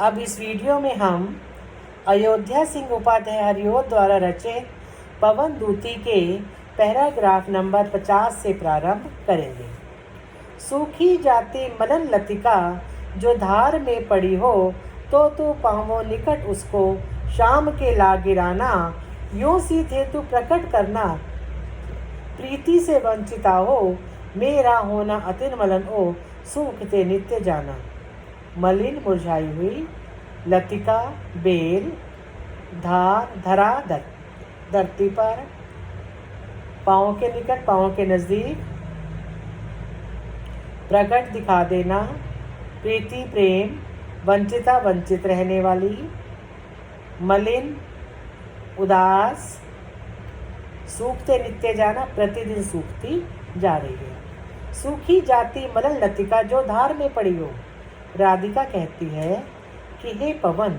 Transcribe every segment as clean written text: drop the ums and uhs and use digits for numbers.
अब इस वीडियो में हम अयोध्या सिंह उपाध्याय हरिओत द्वारा रचित पवन दूती के पैराग्राफ नंबर 50 से प्रारंभ करेंगे। सूखी जाती मलन लतिका जो धार में पड़ी हो, तो पाँवों निकट उसको शाम के ला गिराना। यूं सीधे तू प्रकट करना, प्रीति से वंचिता हो, मेरा होना अतिन मलन ओ, सूखते नित्य जाना। मलिन मुरझाई हुई लतिका बेल धरा धरती पर, पाँव के निकट, पाँव के नजदीक प्रकट दिखा देना। प्रीति प्रेम, वंचिता वंचित रहने वाली, मलिन उदास, सूखते नित्य जाना, प्रतिदिन सूखती जा रही है। सूखी जाती मलन लतिका जो धार में पड़ी हो। राधिका कहती है कि हे पवन,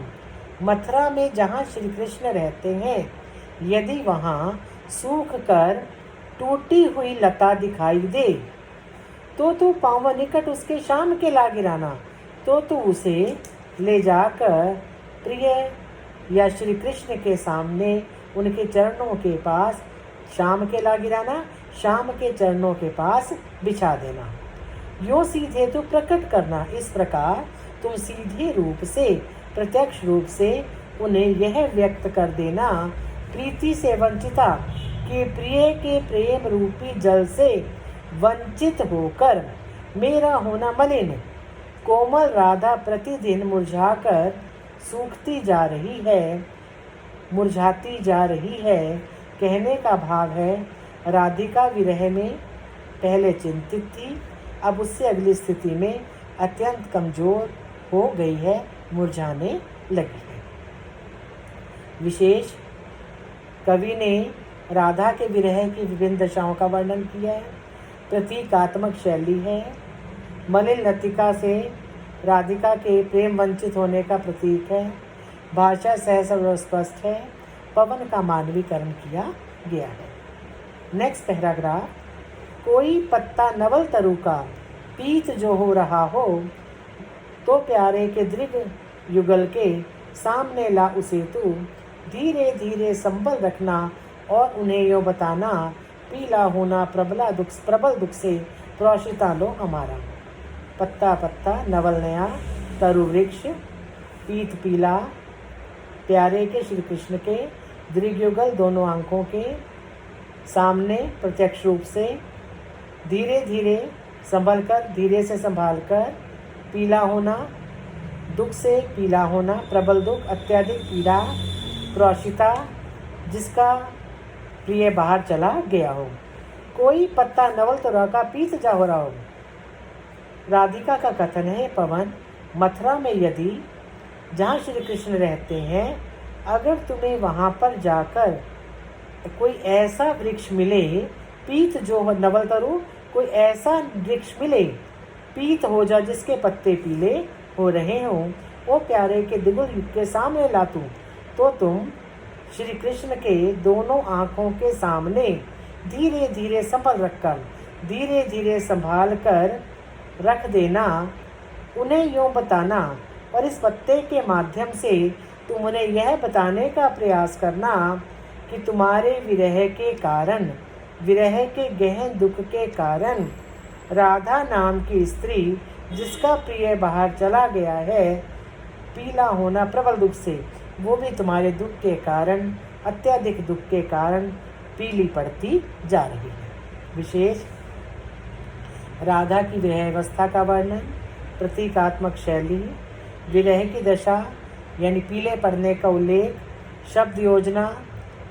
मथुरा में जहाँ श्री कृष्ण रहते हैं, यदि वहाँ सूख कर टूटी हुई लता दिखाई दे, तो तू पाँव निकट उसके शाम के ला गिराना। तो तू उसे ले जाकर प्रिय या श्री कृष्ण के सामने उनके चरणों के पास शाम के ला गिराना, शाम के चरणों के पास बिछा देना। यूं सीधे तो प्रकट करना, इस प्रकार तुम सीधे रूप से, प्रत्यक्ष रूप से उन्हें यह व्यक्त कर देना, प्रीति से वंचिता, कि प्रिय के प्रेम रूपी जल से वंचित होकर मेरा होना मलिन। कोमल राधा प्रतिदिन मुरझाकर सूखती जा रही है, मुरझाती जा रही है। कहने का भाव है, राधिका विरह में पहले चिंतित थी, अब उससे अगली स्थिति में अत्यंत कमजोर हो गई है, मुरझाने लगी है। विशेष कवि ने राधा के विरह की विभिन्न दशाओं का वर्णन किया है। प्रतीकात्मक शैली है। मलिन लतिका से राधिका के प्रेम वंचित होने का प्रतीक है। भाषा सहज और स्पष्ट है। पवन का मानवीकरण किया गया है। Next paragraph. कोई पत्ता नवल तरु का पीत जो हो रहा हो, तो प्यारे के दृढ़ युगल के सामने ला उसे तू। धीरे धीरे संबल रखना और उन्हें यो बताना, पीला होना प्रबल दुख से प्रोषिता लो हमारा। पत्ता पत्ता नवल नया, तरु वृक्ष, पीत पीला, प्यारे के श्री कृष्ण के दृढ़युगल दोनों आंखों के सामने प्रत्यक्ष रूप से, धीरे धीरे संभल कर, धीरे से संभाल कर, पीला होना, दुख से पीला होना, प्रबल दुख, अत्यधिक पीड़ा, प्रोषिता, जिसका प्रिय बाहर चला गया हो। कोई पत्ता नवल तरह का पीत जा हो रहा हो। राधिका का कथन है, पवन, मथुरा में यदि जहाँ श्री कृष्ण रहते हैं, अगर तुम्हें वहाँ पर जाकर कोई ऐसा वृक्ष मिले, पीत जो हो, नवल तरु, कोई ऐसा वृक्ष मिले, पीत हो जा, जिसके पत्ते पीले हो रहे हों, वो प्यारे के दिगुल युग के सामने लातू, तो तुम श्री कृष्ण के दोनों आँखों के सामने धीरे धीरे संभल रखकर, धीरे धीरे संभाल कर रख देना, उन्हें यूँ बताना, और इस पत्ते के माध्यम से तुम उन्हें यह बताने का प्रयास करना कि तुम्हारे विरह के कारण, विरह के गहन दुख के कारण, राधा नाम की स्त्री जिसका प्रिय बाहर चला गया है, पीला होना प्रबल दुख से, वो भी तुम्हारे दुख के कारण, अत्यधिक दुख के कारण पीली पड़ती जा रही है। विशेष राधा की विरह अवस्था का वर्णन, प्रतीकात्मक शैली, विरह की दशा यानी पीले पड़ने का उल्लेख, शब्द योजना,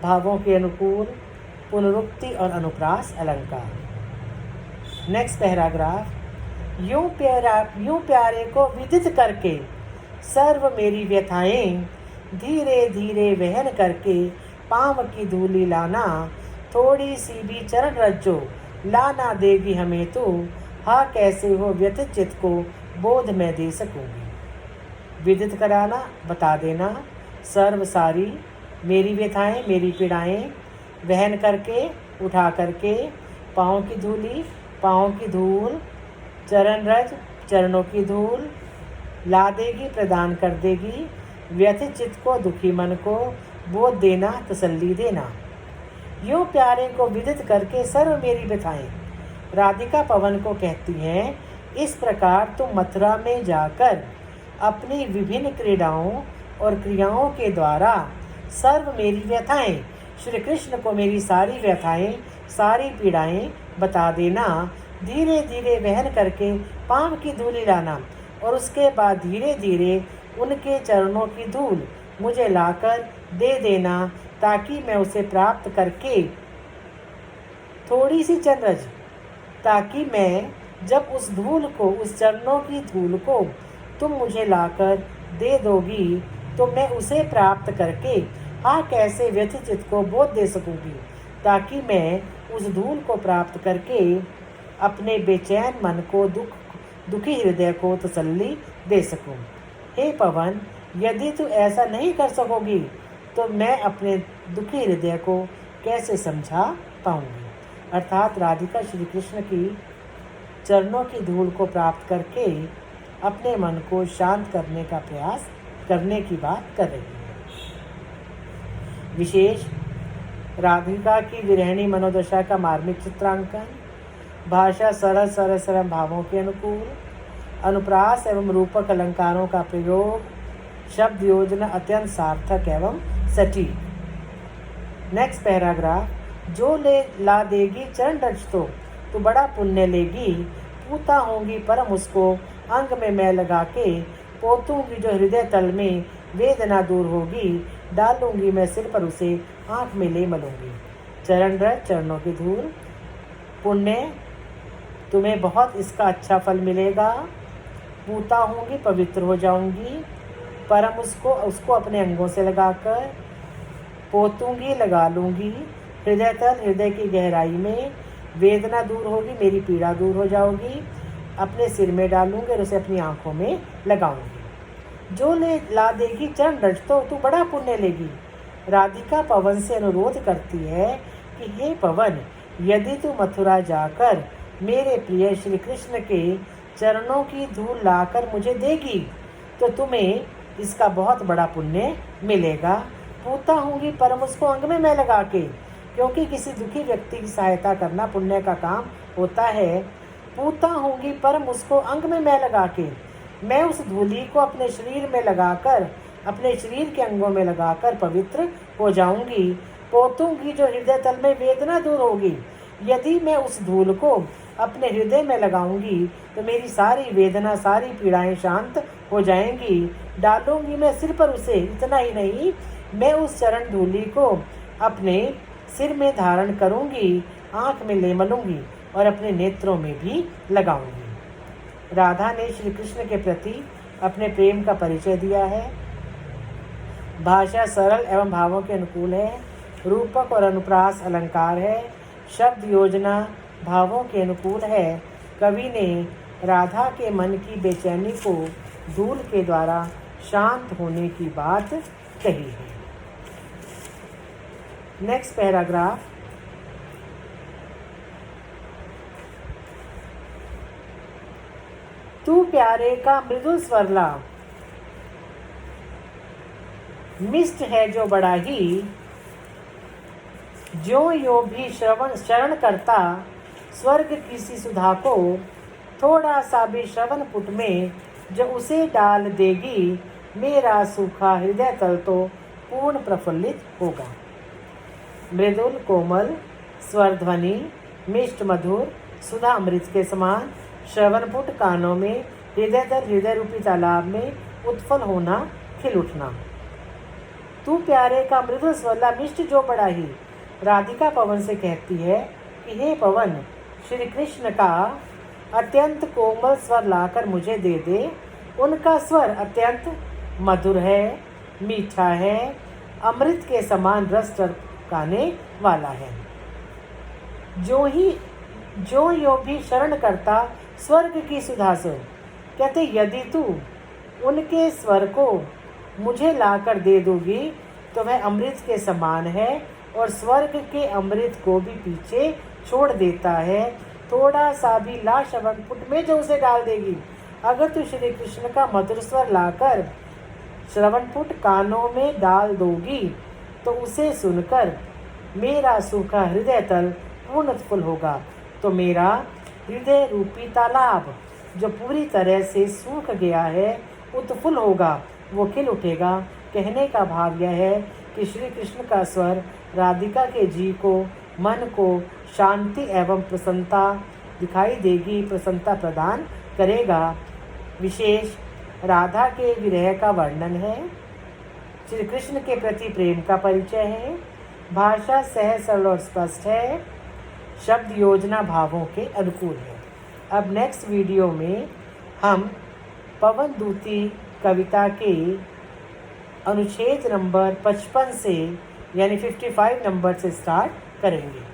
भावों के अनुकूल, पुनरुक्ति और अनुप्रास अलंकार। Next paragraph. यूं प्यारे को विदित करके सर्व मेरी व्यथाएं, धीरे धीरे वहन करके पाँव की धूली लाना, थोड़ी सी भी चरण रज्जो लाना देगी हमें तू, हाँ कैसे हो व्यथित चित्त को बोध मैं दे सकूंगी। विदित कराना, बता देना, सर्व सारी मेरी व्यथाएं, मेरी पीड़ाएं, वहन करके, उठा करके, पाँव की धूल, चरण रज, चरणों की धूल, ला देगी, प्रदान कर देगी। व्यथित चित्त को, दुखी मन को बोध देना, तसल्ली देना। यूँ प्यारे को विदित करके सर्व मेरी व्यथाएं राधिका पवन को कहती हैं, इस प्रकार तुम मथुरा में जाकर अपनी विभिन्न क्रीड़ाओं और क्रियाओं के द्वारा सर्व मेरी व्यथाएं, श्री कृष्ण को मेरी सारी व्यथाएं, सारी पीड़ाएं बता देना। धीरे धीरे वहन करके पाँव की धूली लाना और उसके बाद धीरे धीरे उनके चरणों की धूल मुझे लाकर दे देना, ताकि मैं उसे प्राप्त करके थोड़ी सी चंद्रज, ताकि मैं जब उस धूल को, उस चरणों की धूल को तुम मुझे लाकर दे दोगी तो मैं उसे प्राप्त करके कैसे व्यथित चित्त को बोध दे सकूंगी, ताकि मैं उस धूल को प्राप्त करके अपने बेचैन मन को, दुखी हृदय को तसल्ली दे सकूं। हे पवन, यदि तू ऐसा नहीं कर सकोगी तो मैं अपने दुखी हृदय को कैसे समझा पाऊंगी। अर्थात राधिका श्री कृष्ण की चरणों की धूल को प्राप्त करके अपने मन को शांत करने का प्रयास करने की बात कर रही है। विशेष राधिका की विरहणी मनोदशा का मार्मिक चित्रांकन, भाषा सरल सरल सरल भावों के अनुकूल, अनुप्रास एवं रूपक अलंकारों का प्रयोग, शब्द योजना अत्यंत सार्थक एवं सटीक। नेक्स्ट पैराग्राफ, जो ला देगी चरण रज तो बड़ा पुण्य लेगी, पूता होंगी परम उसको अंग में मैं लगा के, पोतूंगी जो हृदय तल में वेदना दूर होगी, डालूंगी मैं सिर पर उसे आँख में ले मलूंगी। चरण रज, चरणों की धूल, पुण्य, तुम्हें बहुत इसका अच्छा फल मिलेगा। पूता होंगी, पवित्र हो जाऊंगी। परम उसको अपने अंगों से लगाकर, पोतूंगी, लगा लूंगी। हृदय तल, हृदय की गहराई में वेदना दूर होगी, मेरी पीड़ा दूर हो जाओगी। अपने सिर में डालूंगी और उसे अपनी आंखों में लगाऊंगी। जो ला देगी चरण रज तो तू बड़ा पुण्य लेगी। राधिका पवन से अनुरोध करती है कि हे पवन, यदि तू मथुरा जाकर मेरे प्रिय श्री कृष्ण के चरणों की धूल लाकर मुझे देगी तो तुम्हें इसका बहुत बड़ा पुण्य मिलेगा। पूता होंगी परम उसको अंग में मैं लगा के, क्योंकि किसी दुखी व्यक्ति की सहायता करना पुण्य का काम होता है। पूता होंगी परम उसको अंग में मैं लगा के, मैं उस धूली को अपने शरीर में लगाकर, अपने शरीर के अंगों में लगाकर पवित्र हो जाऊंगी। पोतूंगी जो हृदय तल में वेदना दूर होगी। यदि मैं उस धूल को अपने हृदय में लगाऊंगी तो मेरी सारी वेदना, सारी पीड़ाएं शांत हो जाएंगी। डालूंगी मैं सिर पर उसे, इतना ही नहीं, मैं उस चरण धूली को अपने सिर में धारण करूंगी, आँख में ले मलूंगी और अपने नेत्रों में भी लगाऊंगी। राधा ने श्री कृष्ण के प्रति अपने प्रेम का परिचय दिया है। भाषा सरल एवं भावों के अनुकूल है। रूपक और अनुप्रास अलंकार है। शब्द योजना भावों के अनुकूल है। कवि ने राधा के मन की बेचैनी को धूल के द्वारा शांत होने की बात कही है। नेक्स्ट पैराग्राफ, तू प्यारे का मृदुल स्वरला, मिष्ट है जो बड़ा ही, जो यो भी शरण करता स्वर्ग किसी सुधा को, थोड़ा सा भी श्रवण पुट में जो उसे डाल देगी, मेरा सूखा हृदय तल तो पूर्ण प्रफुल्लित होगा। मृदुल कोमल स्वर ध्वनि, मिष्ट मधुर सुधा अमृत के समान, श्रवणपुट कानों में, हृदय तल हृदय रूपी तालाब में उत्फल होना, खिल उठना। तू प्यारे का मृदुल स्वरला, मिष्ट जो बड़ा ही। राधिका पवन से कहती है कि हे पवन, श्री कृष्ण का अत्यंत कोमल स्वर लाकर मुझे दे दे। उनका स्वर अत्यंत मधुर है, मीठा है, अमृत के समान रस टपकाने वाला है। जो यो भी शरण करता स्वर्ग की सुधा से, कहते यदि तू उनके स्वर को मुझे लाकर दे दोगी तो वह अमृत के समान है और स्वर्ग के अमृत को भी पीछे छोड़ देता है। थोड़ा सा भी ला श्रवण पुट में जो उसे डाल देगी, अगर तू श्री कृष्ण का मधुर स्वर लाकर श्रवणपुट कानों में डाल दोगी तो उसे सुनकर मेरा सूखा हृदय तल पूर्ण फुल होगा। तो मेरा हृदय रूपी तालाब जो पूरी तरह से सूख गया है उत्फुल्ल होगा, वो खिल उठेगा। कहने का भाव यह है कि श्री कृष्ण का स्वर राधिका के जी को, मन को शांति एवं प्रसन्नता दिखाई देगी, प्रसन्नता प्रदान करेगा। विशेष राधा के विरह का वर्णन है। श्री कृष्ण के प्रति प्रेम का परिचय है। भाषा सहज सरल और स्पष्ट है। शब्द योजना भावों के अनुकूल है। अब नेक्स्ट वीडियो में हम पवन दूती कविता के अनुच्छेद नंबर 55 से यानी 55 नंबर से स्टार्ट करेंगे।